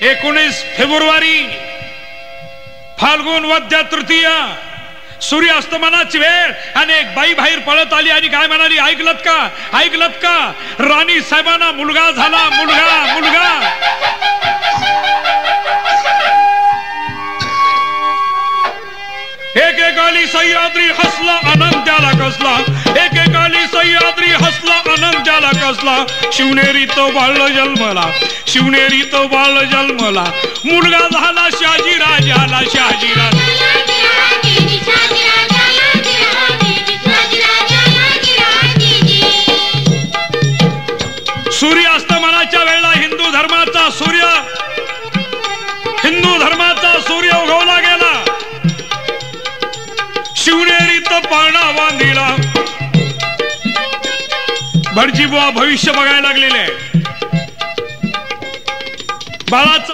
19 February फाल्गुन वद्य तृतीय सूर्यास्तमानाची वेळ आणि एक बाई बाहेर पळत आली आणि काय म्हणाली, ऐकलत का राणी साहेबांना मुलगा झाला, मुलगा एकेकाली सह्याद्री हसला आनंद त्याला कसला, एकेकाली सह्याद्री हसला आनंद त्याला कसला, शिवनेरी तो बाळ जन्मला, शिवनेरी तो बाळ जन्मला, मुलगा झाला शहाजी राजाला, शहाजी राजा सूर्यास्तमानाच्या वेळेला हिंदू धर्माचा सूर्य उगवला गेला, शिवनेरीत पाळणा बांधिला. भटजी बुवा भविष्य बघायला लागलेले बाळाचं